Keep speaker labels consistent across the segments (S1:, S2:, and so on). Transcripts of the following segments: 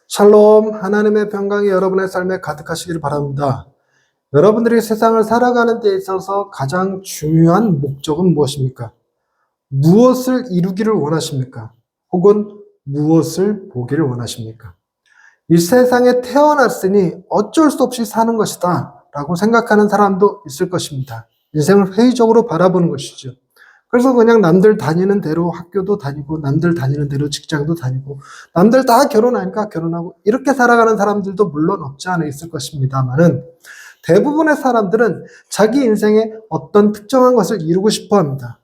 S1: 샬롬, 하나님의 평강이 여러분의 삶에 가득하시길 바랍니다. 여러분들이 세상을 살아가는 데 있어서 가장 중요한 목적은 무엇입니까? 무엇을 이루기를 원하십니까? 혹은 무엇을 보기를 원하십니까? 이 세상에 태어났으니 어쩔 수 없이 사는 것이다 라고 생각하는 사람도 있을 것입니다. 인생을 회의적으로 바라보는 것이죠. 그래서 그냥 남들 다니는 대로 학교도 다니고 남들 다니는 대로 직장도 다니고 남들 다 결혼하니까 결혼하고 이렇게 살아가는 사람들도 물론 없지 않아 있을 것입니다만은 대부분의 사람들은 자기 인생에 어떤 특정한 것을 이루고 싶어 합니다.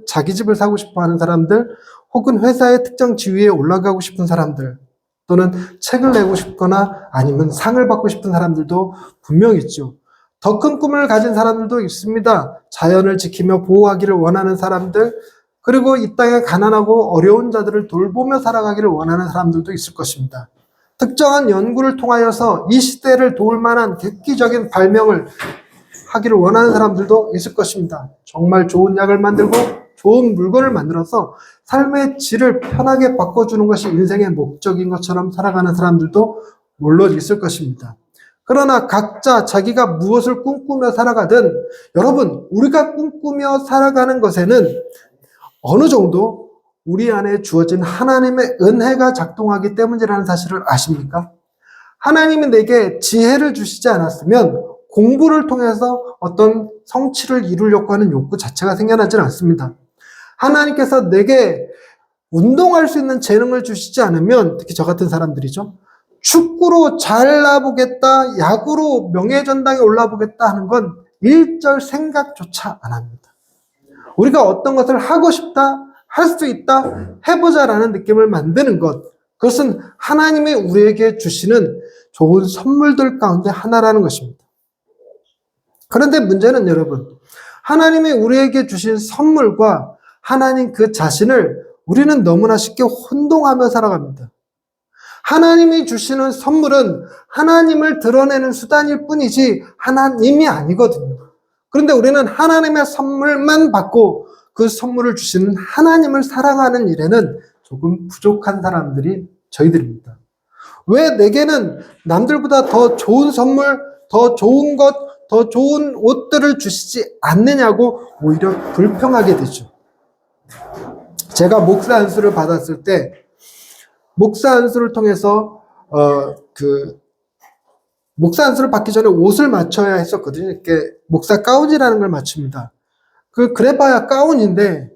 S1: 자기 집을 사고 싶어 하는 사람들, 혹은 회사의 특정 지위에 올라가고 싶은 사람들, 또는 책을 내고 싶거나 아니면 상을 받고 싶은 사람들도 분명 있죠. 더 큰 꿈을 가진 사람들도 있습니다. 자연을 지키며 보호하기를 원하는 사람들, 그리고 이 땅에 가난하고 어려운 자들을 돌보며 살아가기를 원하는 사람들도 있을 것입니다. 특정한 연구를 통하여서 이 시대를 도울 만한 객기적인 발명을 하기를 원하는 사람들도 있을 것입니다. 정말 좋은 약을 만들고 좋은 물건을 만들어서 삶의 질을 편하게 바꿔주는 것이 인생의 목적인 것처럼 살아가는 사람들도 물론 있을 것입니다. 그러나 각자 자기가 무엇을 꿈꾸며 살아가든 여러분, 우리가 꿈꾸며 살아가는 것에는 어느 정도 우리 안에 주어진 하나님의 은혜가 작동하기 때문이라는 사실을 아십니까? 하나님이 내게 지혜를 주시지 않았으면 공부를 통해서 어떤 성취를 이루려고 하는 욕구 자체가 생겨나지 않습니다. 하나님께서 내게 운동할 수 있는 재능을 주시지 않으면, 특히 저 같은 사람들이죠, 축구로 잘 나보겠다, 야구로 명예전당에 올라보겠다 하는 건 일절 생각조차 안 합니다. 우리가 어떤 것을 하고 싶다, 할 수 있다, 해보자라는 느낌을 만드는 것, 그것은 하나님이 우리에게 주시는 좋은 선물들 가운데 하나라는 것입니다. 그런데 문제는 여러분, 하나님이 우리에게 주신 선물과 하나님 그 자신을 우리는 너무나 쉽게 혼동하며 살아갑니다. 하나님이 주시는 선물은 하나님을 드러내는 수단일 뿐이지 하나님이 아니거든요. 그런데 우리는 하나님의 선물만 받고 그 선물을 주시는 하나님을 사랑하는 일에는 조금 부족한 사람들이 저희들입니다. 왜 내게는 남들보다 더 좋은 선물, 더 좋은 것, 더 좋은 옷들을 주시지 않느냐고 오히려 불평하게 되죠. 제가 목사 안수를 받았을 때 목사 안수를 통해서 목사 안수를 받기 전에 옷을 맞춰야 했었거든요. 이렇게 목사 가운이라는 걸 맞춥니다. 그래봐야 가운인데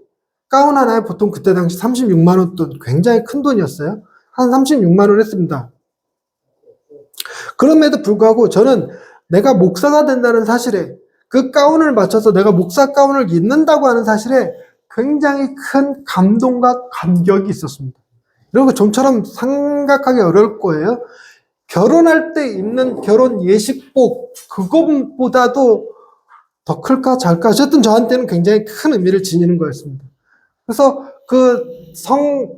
S1: 가운 하나에 보통 그때 당시 36만 원 돈, 굉장히 큰 돈이었어요. 한 36만 원 했습니다. 그럼에도 불구하고 저는 내가 목사가 된다는 사실에, 그 가운을 맞춰서 내가 목사 가운을 입는다고 하는 사실에 굉장히 큰 감동과 감격이 있었습니다. 여러분, 좀처럼 생각하기 어려울 거예요. 결혼할 때 입는 결혼 예식복, 그것보다도 더 클까 작을까? 어쨌든 저한테는 굉장히 큰 의미를 지니는 거였습니다. 그래서 그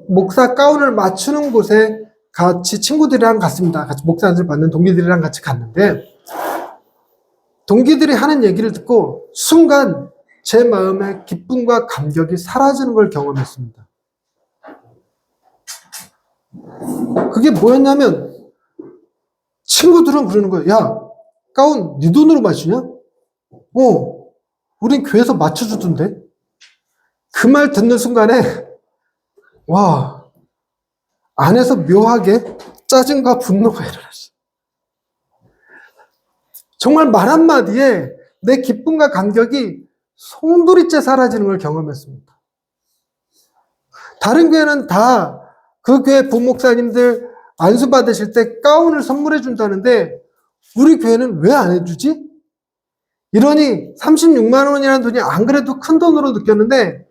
S1: 목사 가운을 맞추는 곳에 같이 친구들이랑 갔습니다. 같이 목사 안수를 받는 동기들이랑 같이 갔는데, 동기들이 하는 얘기를 듣고 순간 제 마음의 기쁨과 감격이 사라지는 걸 경험했습니다. 그게 뭐였냐면, 친구들은 그러는 거예요. 야, 가운 네 돈으로 맞추냐? 우린 교회에서 맞춰주던데? 그 말 듣는 순간에 와, 안에서 묘하게 짜증과 분노가 일어났어요. 정말 말 한마디에 내 기쁨과 감격이 송두리째 사라지는 걸 경험했습니다. 다른 교회는 다 그 교회 부목사님들 안수 받으실 때 가운을 선물해 준다는데 우리 교회는 왜 안 해주지? 이러니 36만 원이라는 돈이 안 그래도 큰 돈으로 느꼈는데,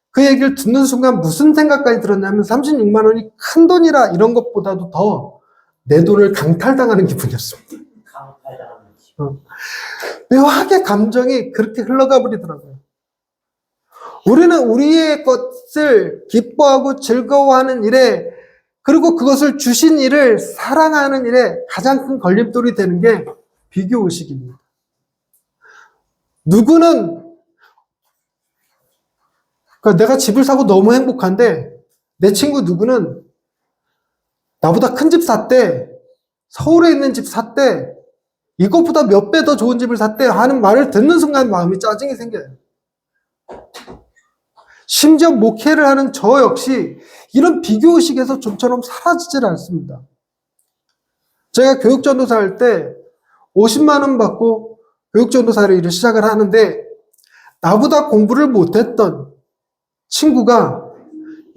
S1: 그 얘기를 듣는 순간 무슨 생각까지 들었냐면 36만 원이 큰 돈이라 이런 것보다도 더 내 돈을 강탈당하는 기분이었습니다. 묘하게 감정이 그렇게 흘러가 버리더라고요. 우리는 우리의 것을 기뻐하고 즐거워하는 일에, 그리고 그것을 주신 일을 사랑하는 일에 가장 큰 걸림돌이 되는 게 비교의식입니다. 누구는 내가 집을 사고 너무 행복한데 내 친구 누구는 나보다 큰 집 샀대. 서울에 있는 집 샀대. 이것보다 몇 배 더 좋은 집을 샀대 하는 말을 듣는 순간 마음이 짜증이 생겨요. 심지어 목회를 하는 저 역시 이런 비교의식에서 좀처럼 사라지질 않습니다. 제가 교육전도사 할 때 50만 원 받고 교육전도사를 일을 시작을 하는데 나보다 공부를 못했던 친구가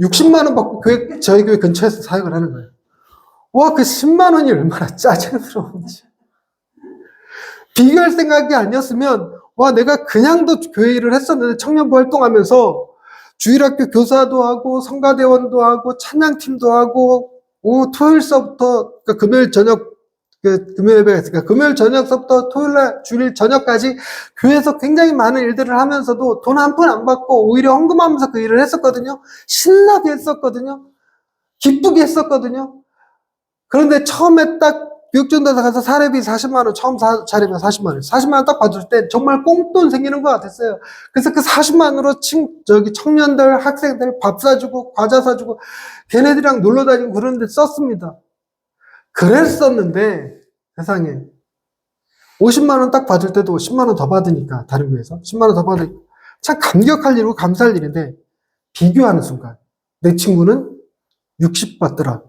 S1: 60만 원 받고 저희 교회 근처에서 사역을 하는 거예요. 와, 그 10만 원이 얼마나 짜증스러운지. 비교할 생각이 아니었으면 와, 내가 그냥도 교회 일을 했었는데 청년부 활동하면서 주일학교 교사도 하고 성가대원도 하고 찬양팀도 하고 토요일 서부터 그러니까 금요일 저녁 금요일 예배가 있으니까 금요일 저녁서부터 토요일날 주일 저녁까지 교회에서 굉장히 많은 일들을 하면서도 돈 한 푼 안 받고 오히려 헌금하면서 그 일을 했었거든요. 신나게 했었거든요. 기쁘게 했었거든요. 그런데 처음에 딱 교육전도사 가서 사례비 40만 원, 처음 사례비가 40만 원. 40만 원 딱 받을 때 정말 꽁돈 생기는 것 같았어요. 그래서 그 40만 원으로 청년들, 학생들 밥 사주고, 과자 사주고, 걔네들이랑 놀러 다니고 그런 데 썼습니다. 그랬었는데, 세상에. 50만 원 딱 받을 때도 10만 원 더 받으니까, 다른 교회에서. 10만 원 더 받으니까. 참 감격할 일이고 감사할 일인데, 비교하는 순간, 내 친구는 60 받더라.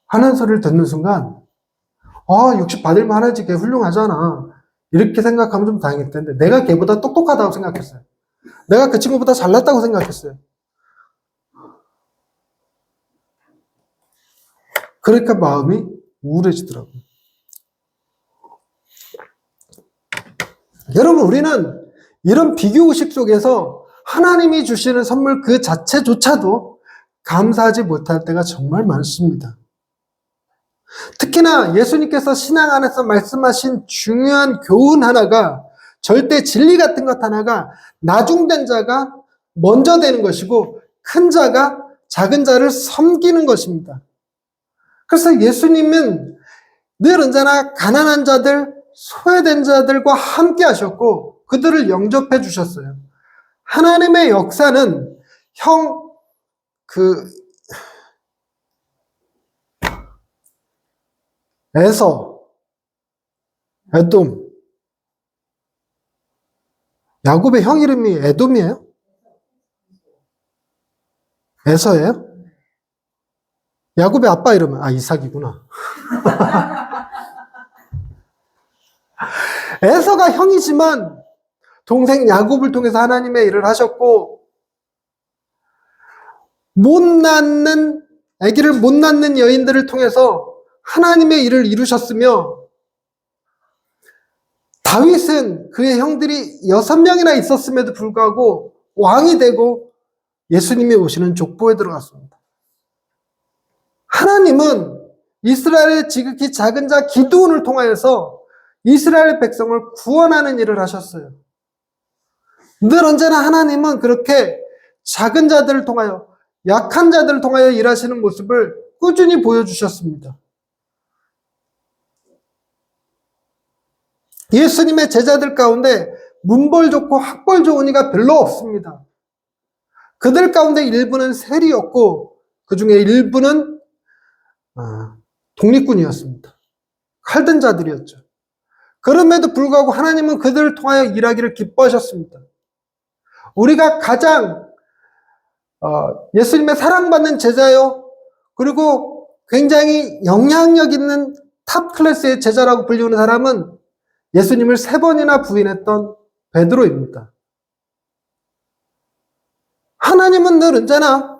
S1: 하는 소리를 듣는 순간, 60 받을만 하지, 걔 훌륭하잖아. 이렇게 생각하면 좀 다행일 텐데, 내가 걔보다 똑똑하다고 생각했어요. 내가 그 친구보다 잘났다고 생각했어요. 그러니까 마음이 우울해지더라고요. 여러분, 우리는 이런 비교의식 속에서 하나님이 주시는 선물 그 자체조차도 감사하지 못할 때가 정말 많습니다. 특히나 예수님께서 신앙 안에서 말씀하신 중요한 교훈 하나가 절대 진리 같은 것 하나가 나중된 자가 먼저 되는 것이고 큰 자가 작은 자를 섬기는 것입니다. 그래서 예수님은 늘 언제나 가난한 자들, 소외된 자들과 함께 하셨고 그들을 영접해 주셨어요. 하나님의 역사는 에서, 에돔. 야곱의 형 이름이 에돔이에요? 에서예요? 야곱의 아빠 이름은 이삭이구나. 에서가 형이지만 동생 야곱을 통해서 하나님의 일을 하셨고 아기를 못 낳는 여인들을 통해서 하나님의 일을 이루셨으며 다윗은 그의 형들이 6명이나 있었음에도 불구하고 왕이 되고 예수님이 오시는 족보에 들어갔습니다. 하나님은 이스라엘의 지극히 작은 자 기드온을 통하여서 이스라엘 백성을 구원하는 일을 하셨어요. 늘 언제나 하나님은 그렇게 작은 자들을 통하여 약한 자들을 통하여 일하시는 모습을 꾸준히 보여주셨습니다. 예수님의 제자들 가운데 문벌 좋고 학벌 좋은 이가 별로 없습니다. 그들 가운데 일부는 세리였고 그 중에 일부는 독립군이었습니다. 칼든 자들이었죠. 그럼에도 불구하고 하나님은 그들을 통하여 일하기를 기뻐하셨습니다. 우리가 가장 예수님의 사랑받는 제자요 그리고 굉장히 영향력 있는 탑 클래스의 제자라고 불리우는 사람은 예수님을 3번이나 부인했던 베드로입니다. 하나님은 늘 언제나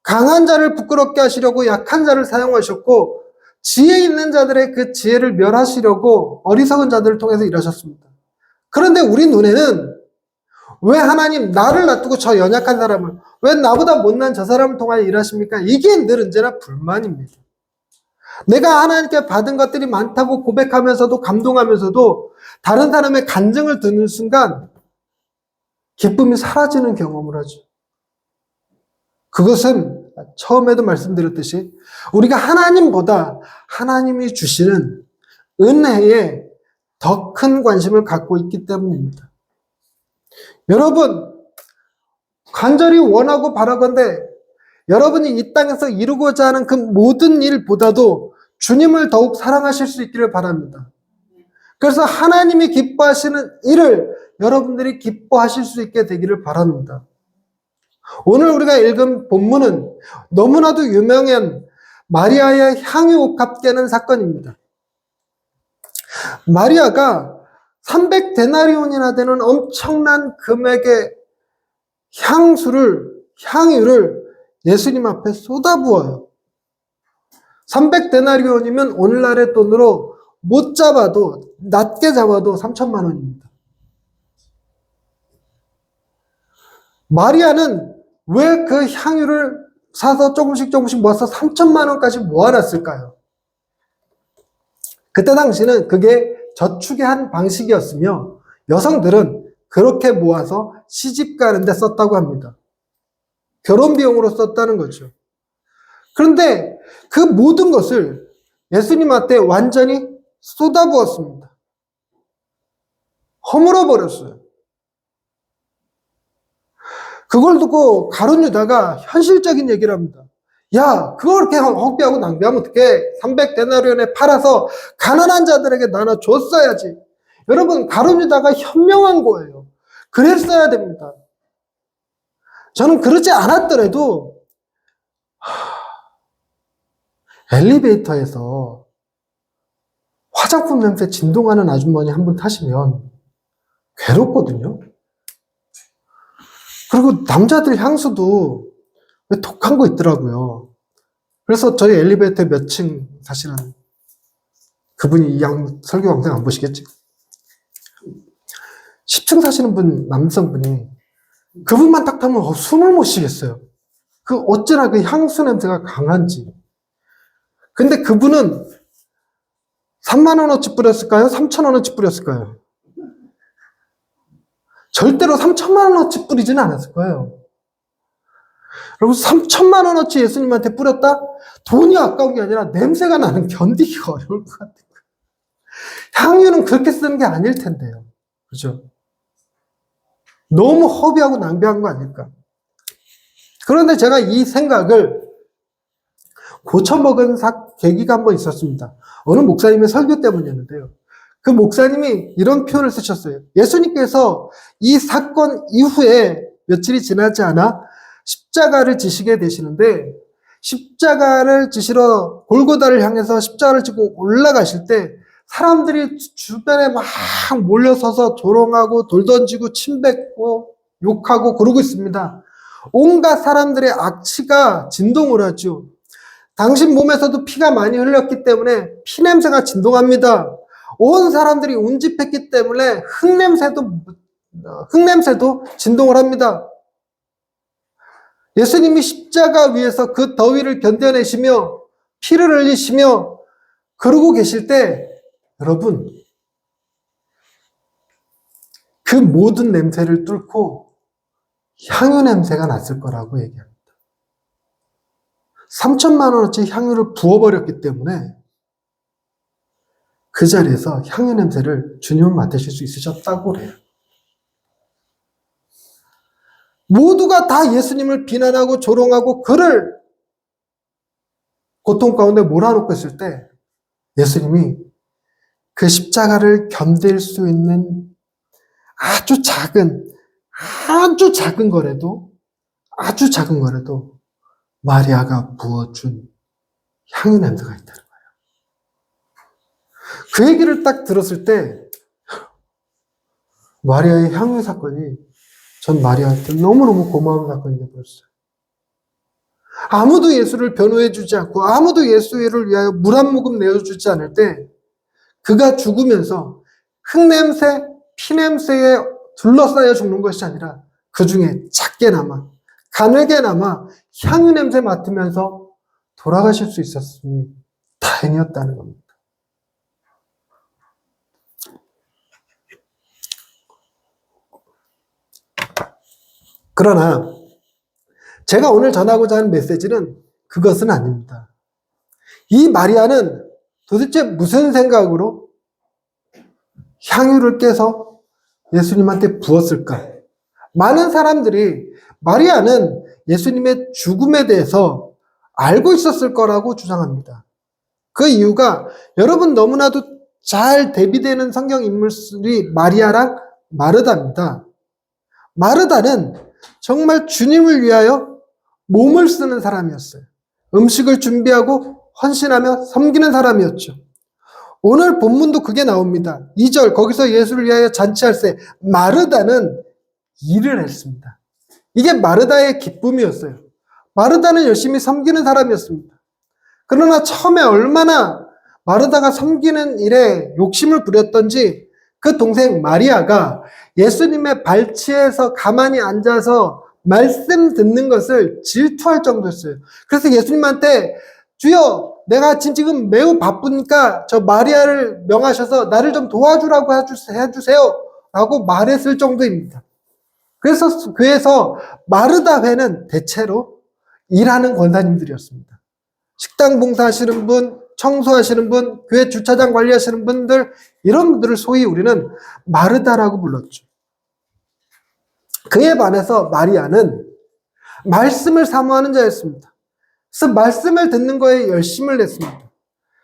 S1: 강한 자를 부끄럽게 하시려고 약한 자를 사용하셨고 지혜 있는 자들의 그 지혜를 멸하시려고 어리석은 자들을 통해서 일하셨습니다. 그런데 우리 눈에는 왜 하나님 나를 놔두고 저 연약한 사람을 왜 나보다 못난 저 사람을 통하여 일하십니까? 이게 늘 언제나 불만입니다. 내가 하나님께 받은 것들이 많다고 고백하면서도 감동하면서도 다른 사람의 간증을 듣는 순간 기쁨이 사라지는 경험을 하죠. 그것은 처음에도 말씀드렸듯이 우리가 하나님보다 하나님이 주시는 은혜에 더 큰 관심을 갖고 있기 때문입니다. 여러분, 간절히 원하고 바라건대 여러분이 이 땅에서 이루고자 하는 그 모든 일보다도 주님을 더욱 사랑하실 수 있기를 바랍니다. 그래서 하나님이 기뻐하시는 일을 여러분들이 기뻐하실 수 있게 되기를 바랍니다. 오늘 우리가 읽은 본문은 너무나도 유명한 마리아의 향유옥합 깨는 사건입니다. 마리아가 300데나리온이나 되는 엄청난 금액의 향유를 예수님 앞에 쏟아부어요. 300데나리온이면 오늘날의 돈으로 못 잡아도, 낮게 잡아도 3천만 원입니다. 마리아는 왜 그 향유를 사서 조금씩 모아서 3천만 원까지 모아놨을까요? 그때 당시는 그게 저축의 한 방식이었으며 여성들은 그렇게 모아서 시집 가는 데 썼다고 합니다. 결혼 비용으로 썼다는 거죠. 그런데 그 모든 것을 예수님한테 완전히 쏟아부었습니다. 허물어 버렸어요. 그걸 두고 가룟 유다가 현실적인 얘기를 합니다. 야, 그걸 이렇게 헛비하고 낭비하면 어떡해? 300데나리온에 팔아서 가난한 자들에게 나눠줬어야지. 여러분, 가룟 유다가 현명한 거예요. 그랬어야 됩니다. 저는 그러지 않았더라도 엘리베이터에서 화장품 냄새 진동하는 아주머니 한 분 타시면 괴롭거든요. 그리고 남자들 향수도 왜 독한 거 있더라고요. 그래서 저희 엘리베이터 몇 층 사시는 그분이 이 설교 영상 안 보시겠지? 10층 사시는 분, 남성분이 그분만 딱 타면 숨을 못 쉬겠어요. 어찌나 그 향수 냄새가 강한지. 근데 그분은 3만 원어치 뿌렸을까요? 3천 원어치 뿌렸을까요? 절대로 3천만 원어치 뿌리지는 않았을 거예요. 여러분, 3천만 원어치 예수님한테 뿌렸다? 돈이 아까운 게 아니라 냄새가 나는 견디기가 어려울 것 같아요. 향유는 그렇게 쓰는 게 아닐 텐데요. 그죠? 너무 허비하고 낭비한 거 아닐까? 그런데 제가 이 생각을 고쳐먹은 계기가 한 번 있었습니다. 어느 목사님의 설교 때문이었는데요. 그 목사님이 이런 표현을 쓰셨어요. 예수님께서 이 사건 이후에 며칠이 지나지 않아 십자가를 지시게 되시는데, 십자가를 지시러 골고다를 향해서 십자가를 지고 올라가실 때 사람들이 주변에 막 몰려서서 조롱하고 돌 던지고 침 뱉고 욕하고 그러고 있습니다. 온갖 사람들의 악취가 진동을 하죠. 당신 몸에서도 피가 많이 흘렸기 때문에 피 냄새가 진동합니다. 온 사람들이 운집했기 때문에 흙냄새도 진동을 합니다. 예수님이 십자가 위에서 그 더위를 견뎌내시며 피를 흘리시며 그러고 계실 때 여러분, 그 모든 냄새를 뚫고 향유 냄새가 났을 거라고 얘기합니다. 3천만 원어치 향유를 부어버렸기 때문에 그 자리에서 향유 냄새를 주님은 맡으실 수 있으셨다고 그래요. 모두가 다 예수님을 비난하고 조롱하고 그를 고통 가운데 몰아놓고 있을 때 예수님이 그 십자가를 견딜 수 있는 아주 작은 거라도 마리아가 부어준 향유 냄새가 있다는 거예요. 그 얘기를 딱 들었을 때 마리아의 향유 사건이 전 마리아한테 너무너무 고마운 사건이 되어버렸어요. 아무도 예수를 변호해주지 않고 아무도 예수를 위하여 물 한 모금 내어주지 않을 때 그가 죽으면서 흙냄새, 피냄새에 둘러싸여 죽는 것이 아니라 그 중에 작게나마, 가늘게나마 향유 냄새 맡으면서 돌아가실 수 있었으니 다행이었다는 겁니다. 그러나 제가 오늘 전하고자 하는 메시지는 그것은 아닙니다. 이 마리아는 도대체 무슨 생각으로 향유를 깨서 예수님한테 부었을까? 많은 사람들이 마리아는 예수님의 죽음에 대해서 알고 있었을 거라고 주장합니다. 그 이유가 여러분 너무나도 잘 대비되는 성경 인물들이 마리아랑 마르다입니다. 마르다는 정말 주님을 위하여 몸을 쓰는 사람이었어요. 음식을 준비하고 헌신하며 섬기는 사람이었죠. 오늘 본문도 그게 나옵니다. 2절 거기서 예수를 위하여 잔치할 때 마르다는 일을 했습니다. 이게 마르다의 기쁨이었어요. 마르다는 열심히 섬기는 사람이었습니다. 그러나 처음에 얼마나 마르다가 섬기는 일에 욕심을 부렸던지 그 동생 마리아가 예수님의 발치에서 가만히 앉아서 말씀 듣는 것을 질투할 정도였어요. 그래서 예수님한테 주여 내가 지금 매우 바쁘니까 저 마리아를 명하셔서 나를 좀 도와주라고 해주세요 라고 말했을 정도입니다. 그래서 교회에서 마르다 회는 대체로 일하는 권사님들이었습니다. 식당 봉사하시는 분, 청소하시는 분, 교회 주차장 관리하시는 분들, 이런 분들을 소위 우리는 마르다라고 불렀죠. 그에 반해서 마리아는 말씀을 사모하는 자였습니다. 그래서 말씀을 듣는 거에 열심을 냈습니다.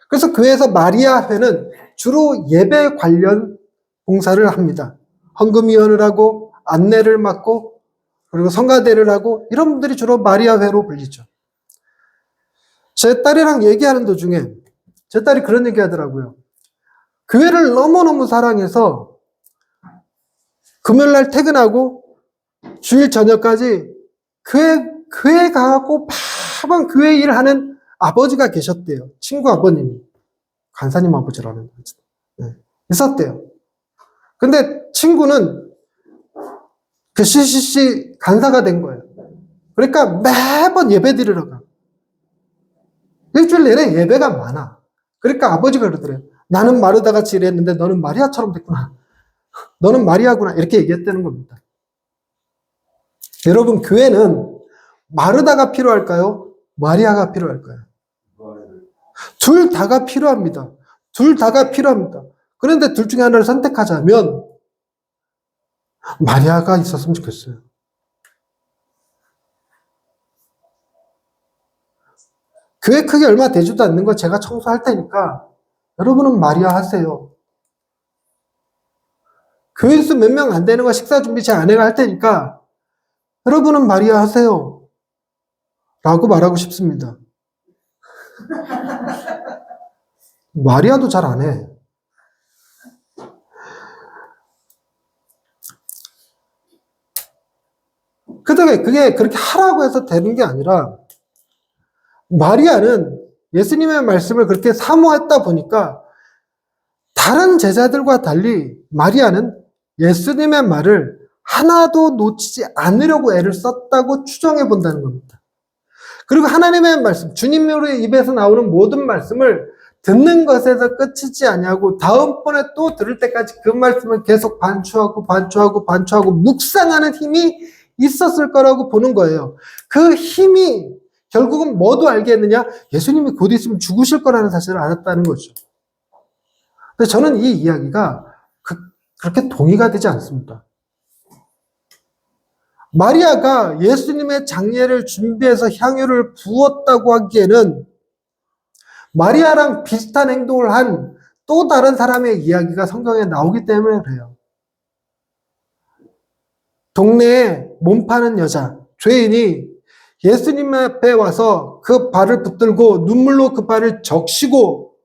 S1: 그래서 교회에서 마리아 회는 주로 예배 관련 봉사를 합니다. 헌금위원을 하고 안내를 맡고 그리고 성가대를 하고 이런 분들이 주로 마리아 회로 불리죠. 제 딸이랑 얘기하는 도중에 제 딸이 그런 얘기 하더라고요. 교회를 너무너무 사랑해서 금요일날 퇴근하고 주일 저녁까지 교회 가고 매번 교회 일을 하는 아버지가 계셨대요. 친구 아버님이. 간사님 아버지라는 네. 있었대요. 근데 친구는 그 CCC 간사가 된 거예요. 그러니까 매번 예배 드리러 가. 일주일 내내 예배가 많아. 그러니까 아버지가 그러더래요. 나는 마르다같이 일했는데 너는 마리아처럼 됐구나. 너는 마리아구나. 이렇게 얘기했다는 겁니다. 여러분, 교회는 마르다가 필요할까요? 마리아가 필요할까요? 둘 다가 필요합니다. 둘 다가 필요합니다. 그런데 둘 중에 하나를 선택하자면 마리아가 있었으면 좋겠어요. 교회 크기 얼마 되지도 않는 거 제가 청소할 테니까 여러분은 마리아 하세요. 교회 수 몇 명 안 되는 거 식사 준비 제 아내가 할 테니까 여러분은 마리아 하세요. 라고 말하고 싶습니다. 마리아도 잘 안 해. 그게 그렇게 하라고 해서 되는 게 아니라 마리아는 예수님의 말씀을 그렇게 사모했다 보니까 다른 제자들과 달리 마리아는 예수님의 말을 하나도 놓치지 않으려고 애를 썼다고 추정해 본다는 겁니다. 그리고 하나님의 말씀, 주님의 입에서 나오는 모든 말씀을 듣는 것에서 끝이지 아니하고 다음번에 또 들을 때까지 그 말씀을 계속 반추하고 묵상하는 힘이 있었을 거라고 보는 거예요. 그 힘이 결국은 뭐도 알겠느냐? 예수님이 곧 있으면 죽으실 거라는 사실을 알았다는 거죠. 근데 저는 이 이야기가 그렇게 동의가 되지 않습니다. 마리아가 예수님의 장례를 준비해서 향유를 부었다고 하기에는 마리아랑 비슷한 행동을 한 또 다른 사람의 이야기가 성경에 나오기 때문에 그래요. 동네에 몸 파는 여자, 죄인이 예수님 앞에 와서 그 발을 붙들고 눈물로 그 발을 적시고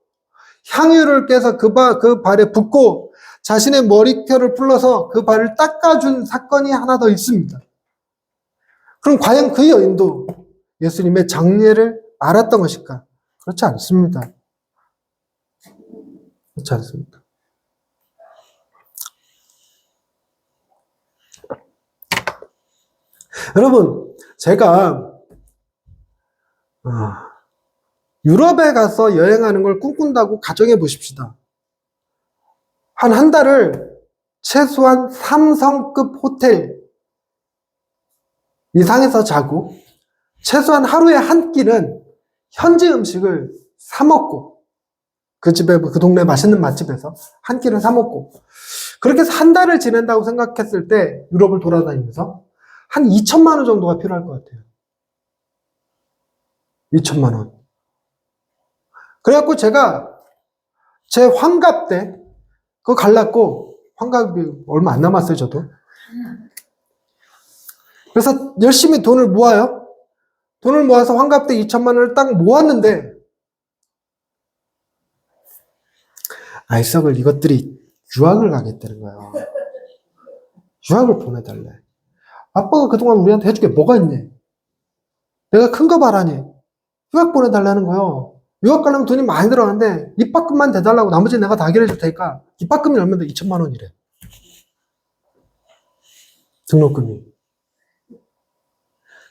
S1: 향유를 깨서 그 발에 붓고 자신의 머리결을 풀러서 그 발을 닦아준 사건이 하나 더 있습니다. 그럼 과연 그 여인도 예수님의 장례를 알았던 것일까? 그렇지 않습니다. 그렇지 않습니다. 여러분, 제가 유럽에 가서 여행하는 걸 꿈꾼다고 가정해 보십시다. 한 달을 최소한 3성급 호텔 이상에서 자고 최소한 하루에 한 끼는 현지 음식을 사 먹고 그 집에 그 동네 맛있는 맛집에서 한 끼를 사 먹고 그렇게 해서 한 달을 지낸다고 생각했을 때 유럽을 돌아다니면서 한 2천만 원 정도가 필요할 것 같아요. 2천만 원. 그래갖고 제가 제 환갑 때 그거 갈랐고, 환갑이 얼마 안 남았어요, 저도. 그래서 열심히 돈을 모아요. 돈을 모아서 환갑 때 2천만 원을 딱 모았는데, 아이석을 이것들이 유학을 가겠다는 거예요. 유학을 보내달래. 아빠가 그동안 우리한테 해줄 게 뭐가 있니? 내가 큰 거 바라니? 유학 보내달라는 거예요. 유학 가려면 돈이 많이 들어가는데 입학금만 대달라고 나머지 내가 다 해결해 줄 테니까 입학금이 얼마인데 2천만 원이래. 등록금이.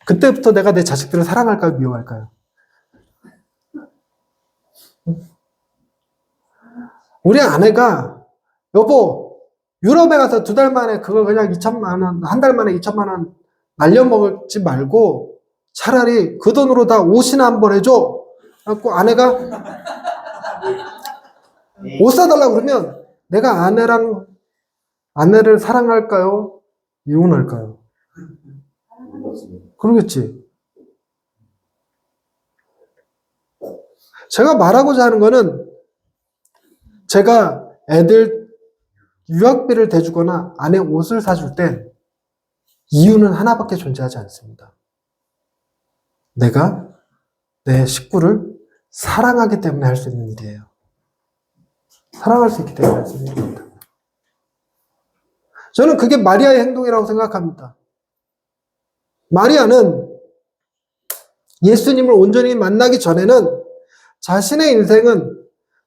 S1: 그때부터 내가 내 자식들을 사랑할까요? 미워할까요? 우리 아내가 여보 유럽에 가서 2달 만에 그거 그냥 2천만 원, 한 달 만에 2천만 원 날려먹지 말고 차라리 그 돈으로 다 옷이나 한번 해줘. 그래갖고 아내가 옷 사달라고 그러면 내가 아내를 사랑할까요? 이혼할까요? 그러겠지. 제가 말하고자 하는 거는 제가 애들 유학비를 대주거나 아내 옷을 사줄 때 이유는 하나밖에 존재하지 않습니다. 내가 내 식구를 사랑하기 때문에 할 수 있는 일이에요. 사랑할 수 있기 때문에 할 수 있는 일입니다. 저는 그게 마리아의 행동이라고 생각합니다. 마리아는 예수님을 온전히 만나기 전에는 자신의 인생은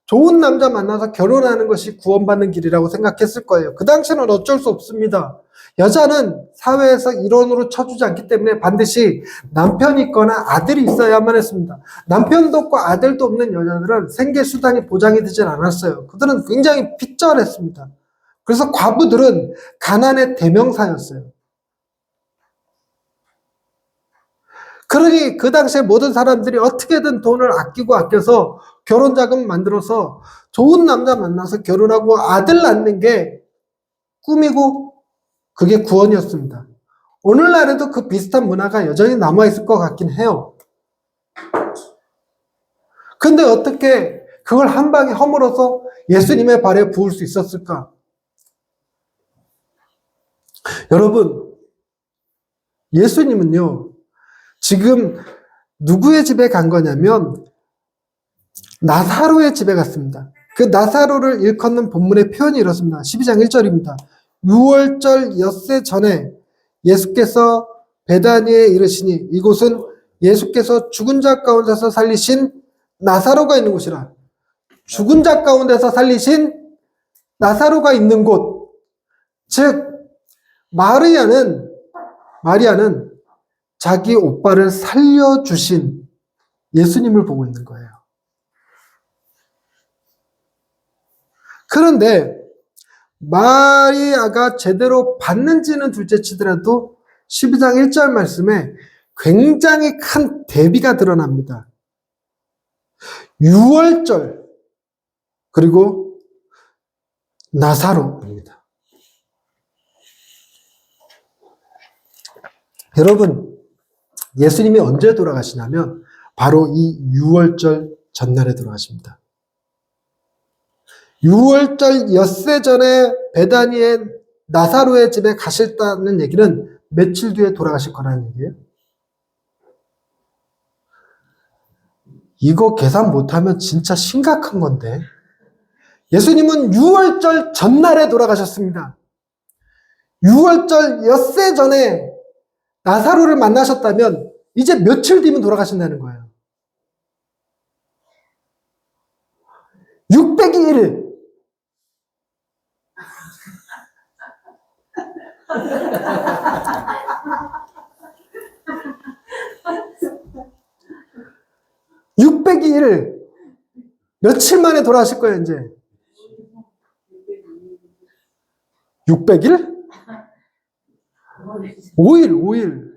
S1: 좋은 남자 만나서 결혼하는 것이 구원받는 길이라고 생각했을 거예요. 그 당시에는 어쩔 수 없습니다. 여자는 사회에서 일원으로 쳐주지 않기 때문에 반드시 남편이 있거나 아들이 있어야만 했습니다. 남편도 없고 아들도 없는 여자들은 생계 수단이 보장이 되질 않았어요. 그들은 굉장히 핍절했습니다. 그래서 과부들은 가난의 대명사였어요. 그러니 그 당시에 모든 사람들이 어떻게든 돈을 아껴서 결혼 자금 만들어서 좋은 남자 만나서 결혼하고 아들 낳는 게 꿈이고 그게 구원이었습니다. 오늘날에도 그 비슷한 문화가 여전히 남아있을 것 같긴 해요. 근데 어떻게 그걸 한 방에 허물어서 예수님의 발에 부을 수 있었을까? 여러분, 예수님은요, 지금 누구의 집에 간 거냐면 나사로의 집에 갔습니다. 그 나사로를 일컫는 본문의 표현이 이렇습니다. 12장 1절입니다. 6월절 엿새 전에 예수께서 베다니에 이르시니 이곳은 예수께서 죽은 자 가운데서 살리신 나사로가 있는 곳이라. 죽은 자 가운데서 살리신 나사로가 있는 곳. 즉 마리아는 자기 오빠를 살려주신 예수님을 보고 있는 거예요. 그런데 마리아가 제대로 받는지는 둘째 치더라도 12장 1절 말씀에 굉장히 큰 대비가 드러납니다. 6월절 그리고 나사로입니다. 여러분, 예수님이 언제 돌아가시냐면 바로 이 6월절 전날에 돌아가십니다. 6월절 엿새 전에 베다니의 나사로의 집에 가셨다는 얘기는 며칠 뒤에 돌아가실 거라는 얘기예요. 이거 계산 못하면 진짜 심각한 건데 예수님은 6월절 전날에 돌아가셨습니다. 6월절 엿새 전에 나사로를 만나셨다면 이제 며칠 뒤면 돌아가신다는 거예요. 602일. 며칠 만에 돌아가실 거예요, 이제. 600일? 5일.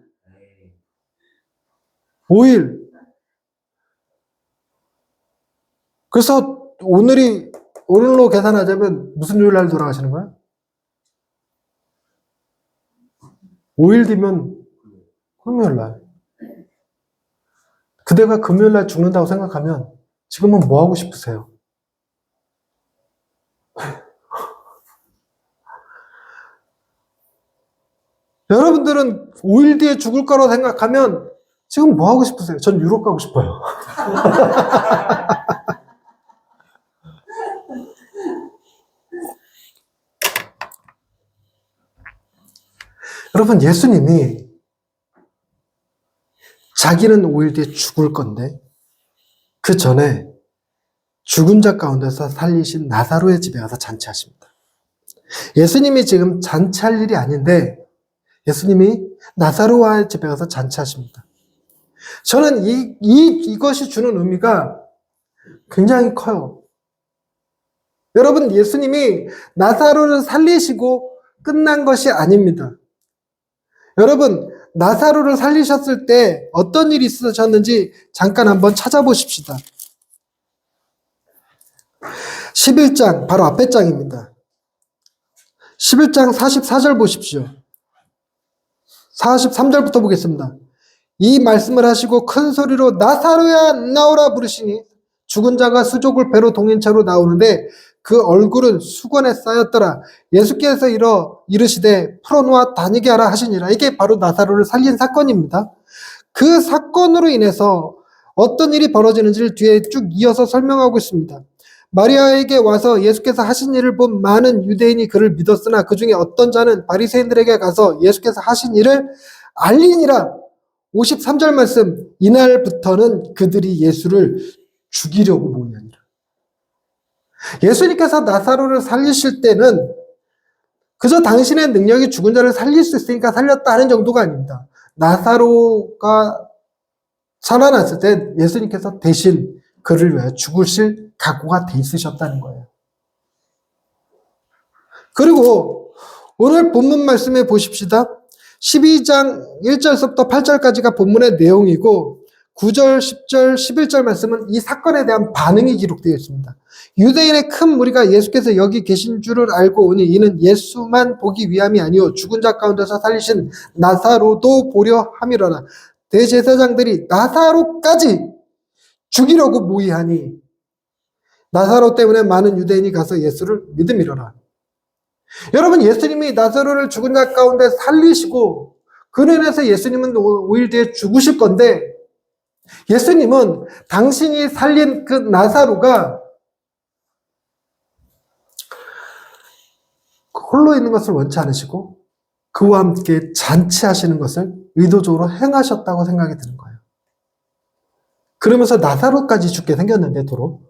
S1: 그래서 오늘로 계산하자면 무슨 요일 날 돌아가시는 거야? 5일 뒤면 금요일 날. 그대가 금요일날 죽는다고 생각하면 지금은 뭐 하고 싶으세요? 여러분들은 5일 뒤에 죽을 거라고 생각하면 지금 뭐 하고 싶으세요? 전 유럽 가고 싶어요. 여러분, 예수님이 자기는 5일 뒤에 죽을 건데 그 전에 죽은 자 가운데서 살리신 나사로의 집에 가서 잔치하십니다. 예수님이 지금 잔치할 일이 아닌데 예수님이 나사로의 집에 가서 잔치하십니다. 저는 이것이 주는 의미가 굉장히 커요. 여러분, 예수님이 나사로를 살리시고 끝난 것이 아닙니다. 여러분, 나사로를 살리셨을 때 어떤 일이 있으셨는지 잠깐 한번 찾아보십시다. 11장, 바로 앞에 장입니다. 11장 44절 보십시오. 43절부터 보겠습니다. 이 말씀을 하시고 큰 소리로 나사로야 나오라 부르시니 죽은 자가 수족을 배로 동인 채로 나오는데 그 얼굴은 수건에 쌓였더라. 예수께서 이르시되 풀어놓아 다니게 하라 하시니라. 이게 바로 나사로를 살린 사건입니다. 그 사건으로 인해서 어떤 일이 벌어지는지를 뒤에 쭉 이어서 설명하고 있습니다. 마리아에게 와서 예수께서 하신 일을 본 많은 유대인이 그를 믿었으나 그 중에 어떤 자는 바리새인들에게 가서 예수께서 하신 일을 알리니라. 53절 말씀, 이날부터는 그들이 예수를 죽이려고 모이니라. 예수님께서 나사로를 살리실 때는 그저 당신의 능력이 죽은 자를 살릴 수 있으니까 살렸다 하는 정도가 아닙니다. 나사로가 살아났을 때 예수님께서 대신 그를 위해 죽으실 각오가 돼 있으셨다는 거예요. 그리고 오늘 본문 말씀에 보십시다. 12장 1절부터 8절까지가 본문의 내용이고 9절, 10절, 11절 말씀은 이 사건에 대한 반응이 기록되어 있습니다. 유대인의 큰 무리가 예수께서 여기 계신 줄을 알고 오니 이는 예수만 보기 위함이 아니요 죽은 자 가운데서 살리신 나사로도 보려 함이로라. 대제사장들이 나사로까지 죽이려고 모이하니 나사로 때문에 많은 유대인이 가서 예수를 믿음이로라. 여러분, 예수님이 나사로를 죽은 자 가운데 살리시고 그로 인해서 예수님은 5일 뒤에 죽으실 건데 예수님은 당신이 살린 그 나사로가 홀로 있는 것을 원치 않으시고 그와 함께 잔치하시는 것을 의도적으로 행하셨다고 생각이 드는 거예요. 그러면서 나사로까지 죽게 생겼는데 도로.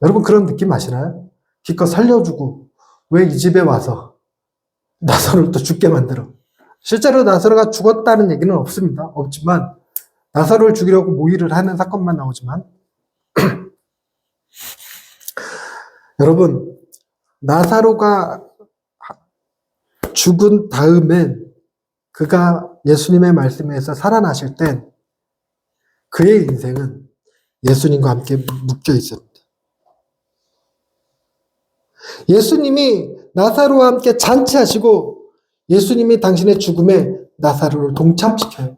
S1: 여러분, 그런 느낌 아시나요? 기껏 살려주고 왜 이 집에 와서 나사로를 또 죽게 만들어? 실제로 나사로가 죽었다는 얘기는 없지만 나사로를 죽이려고 모의를 하는 사건만 나오지만 여러분, 나사로가 죽은 다음엔 그가 예수님의 말씀에 의해서 살아나실 땐 그의 인생은 예수님과 함께 묶여 있습니다. 예수님이 나사로와 함께 잔치하시고 예수님이 당신의 죽음에 나사로를 동참시켜요.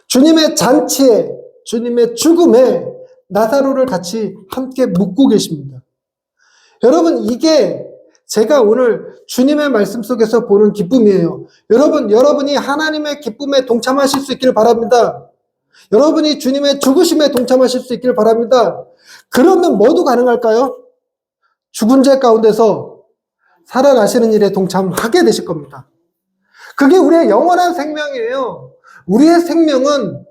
S1: 주님의 잔치에, 주님의 죽음에 나사로를 같이 함께 묻고 계십니다. 여러분, 이게 제가 오늘 주님의 말씀 속에서 보는 기쁨이에요. 여러분이 하나님의 기쁨에 동참하실 수 있기를 바랍니다. 여러분이 주님의 죽으심에 동참하실 수 있기를 바랍니다. 그러면 뭐도 가능할까요? 죽은 자 가운데서 살아나시는 일에 동참하게 되실 겁니다. 그게 우리의 영원한 생명이에요. 우리의 생명은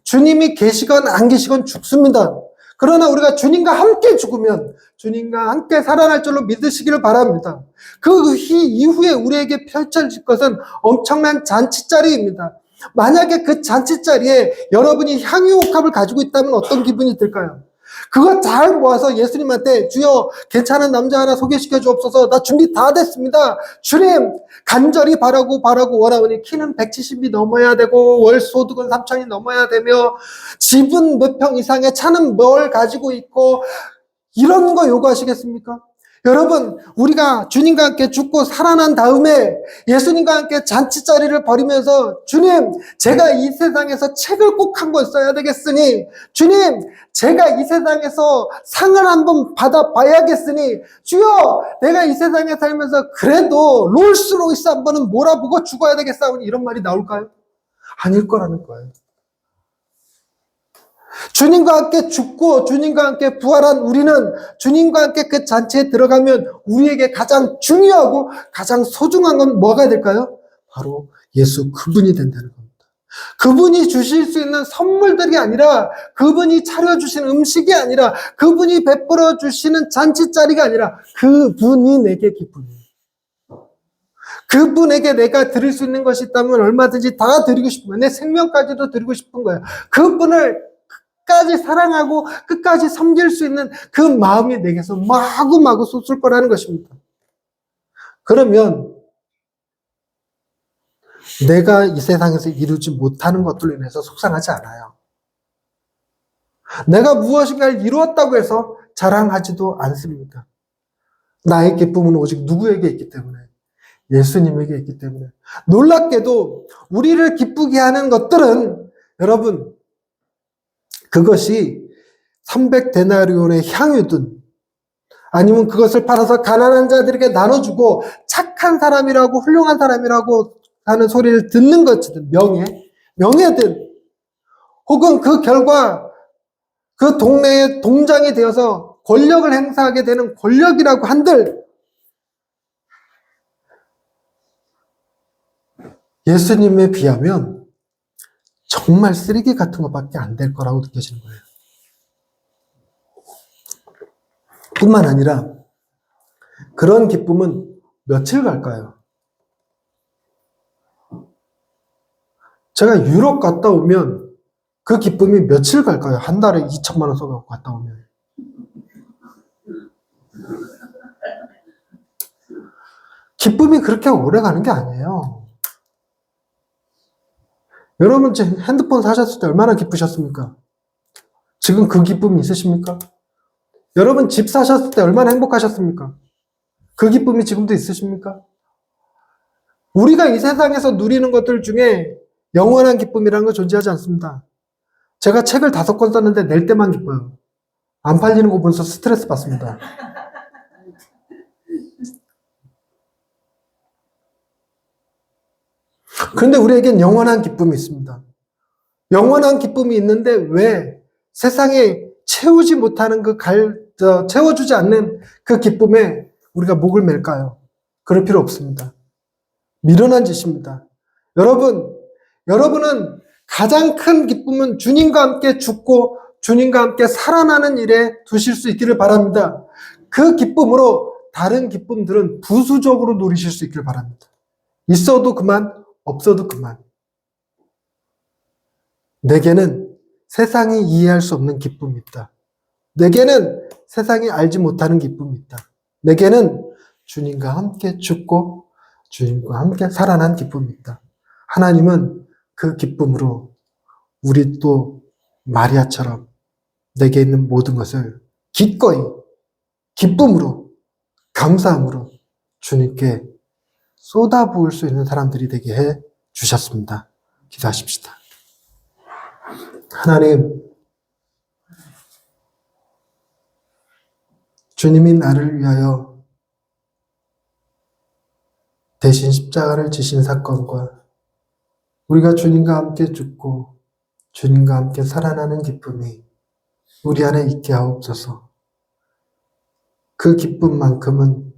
S1: 주님이 계시건 안 계시건 죽습니다. 그러나 우리가 주님과 함께 죽으면 주님과 함께 살아날 줄로 믿으시기를 바랍니다. 그 이후에 우리에게 펼쳐질 것은 엄청난 잔치자리입니다. 만약에 그 잔치자리에 여러분이 향유옥합을 가지고 있다면 어떤 기분이 들까요? 그거 잘 모아서 예수님한테 주여 괜찮은 남자 하나 소개시켜 주옵소서, 나 준비 다 됐습니다. 주님, 간절히 바라고 원하오니 키는 170이 넘어야 되고 월 소득은 3천이 넘어야 되며 집은 몇 평 이상의 차는 뭘 가지고 있고 이런 거 요구하시겠습니까? 여러분, 우리가 주님과 함께 죽고 살아난 다음에 예수님과 함께 잔치자리를 벌이면서 주님, 제가 이 세상에서 책을 꼭 한 권 써야 되겠으니 주님, 제가 이 세상에서 상을 한번 받아봐야겠으니 주여, 내가 이 세상에 살면서 그래도 롤스로이스 한 번은 몰아보고 죽어야 되겠사오니 이런 말이 나올까요? 아닐 거라는 거예요. 주님과 함께 죽고 주님과 함께 부활한 우리는 주님과 함께 그 잔치에 들어가면 우리에게 가장 중요하고 가장 소중한 건 뭐가 될까요? 바로 예수 그분이 된다는 겁니다. 그분이 주실 수 있는 선물들이 아니라, 그분이 차려주신 음식이 아니라, 그분이 베풀어 주시는 잔치자리가 아니라 그분이 내게 기쁨이에요. 그분에게 내가 드릴 수 있는 것이 있다면 얼마든지 다 드리고 싶은 거예요. 내 생명까지도 드리고 싶은 거예요. 그분을 끝까지 사랑하고 끝까지 섬길 수 있는 그 마음이 내게서 마구마구 솟을 거라는 것입니다. 그러면 내가 이 세상에서 이루지 못하는 것들로 인해서 속상하지 않아요. 내가 무엇인가를 이루었다고 해서 자랑하지도 않습니다. 나의 기쁨은 오직 누구에게 있기 때문에? 예수님에게 있기 때문에. 놀랍게도 우리를 기쁘게 하는 것들은 여러분, 그것이 300데나리온의 향유든 아니면 그것을 팔아서 가난한 자들에게 나눠주고 착한 사람이라고 훌륭한 사람이라고 하는 소리를 듣는 것이든 명예든 혹은 그 결과 그 동네의 동장이 되어서 권력을 행사하게 되는 권력이라고 한들 예수님에 비하면 정말 쓰레기 같은 것밖에 안 될 거라고 느껴지는 거예요. 뿐만 아니라 그런 기쁨은 며칠 갈까요? 제가 유럽 갔다 오면 그 기쁨이 며칠 갈까요? 한 달에 2천만 원 써갖고 갔다 오면. 기쁨이 그렇게 오래 가는 게 아니에요. 여러분 지금 핸드폰 사셨을 때 얼마나 기쁘셨습니까? 지금 그 기쁨이 있으십니까? 여러분 집 사셨을 때 얼마나 행복하셨습니까? 그 기쁨이 지금도 있으십니까? 우리가 이 세상에서 누리는 것들 중에 영원한 기쁨이라는 거 존재하지 않습니다. 제가 책을 5권 썼는데 낼 때만 기뻐요. 안 팔리는 거 보면서 스트레스 받습니다. 그런데 우리에겐 영원한 기쁨이 있습니다. 영원한 기쁨이 있는데 왜 세상에 채우지 못하는 채워주지 않는 그 기쁨에 우리가 목을 맬까요? 그럴 필요 없습니다. 미련한 짓입니다. 여러분은 가장 큰 기쁨은 주님과 함께 죽고 주님과 함께 살아나는 일에 두실 수 있기를 바랍니다. 그 기쁨으로 다른 기쁨들은 부수적으로 누리실 수 있기를 바랍니다. 있어도 그만, 없어도 그만. 내게는 세상이 이해할 수 없는 기쁨이 있다. 내게는 세상이 알지 못하는 기쁨이 있다. 내게는 주님과 함께 죽고 주님과 함께 살아난 기쁨이 있다. 하나님은 그 기쁨으로 우리 또 마리아처럼 내게 있는 모든 것을 기꺼이 기쁨으로 감사함으로 주님께 쏟아부을 수 있는 사람들이 되게 해 주셨습니다. 기도하십시다. 하나님, 주님이 나를 위하여 대신 십자가를 지신 사건과 우리가 주님과 함께 죽고 주님과 함께 살아나는 기쁨이 우리 안에 있게 하옵소서. 그 기쁨만큼은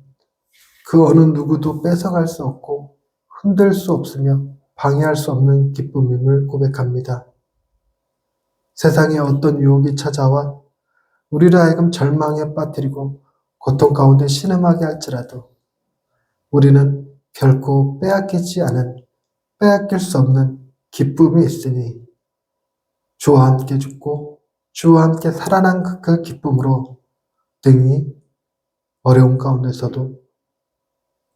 S1: 그 어느 누구도 뺏어갈 수 없고 흔들 수 없으며 방해할 수 없는 기쁨임을 고백합니다. 세상에 어떤 유혹이 찾아와 우리를 하여금 절망에 빠뜨리고 고통 가운데 신음하게 할지라도 우리는 결코 빼앗길 수 없는 기쁨이 있으니 주와 함께 죽고 주와 함께 살아난 그 기쁨으로 등이 어려운 가운데서도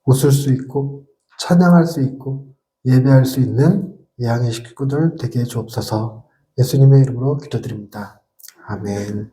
S1: 웃을 수 있고 찬양할 수 있고 예배할 수 있는 양의 식구들 되게 해 주옵소서. 예수님의 이름으로 기도드립니다. 아멘.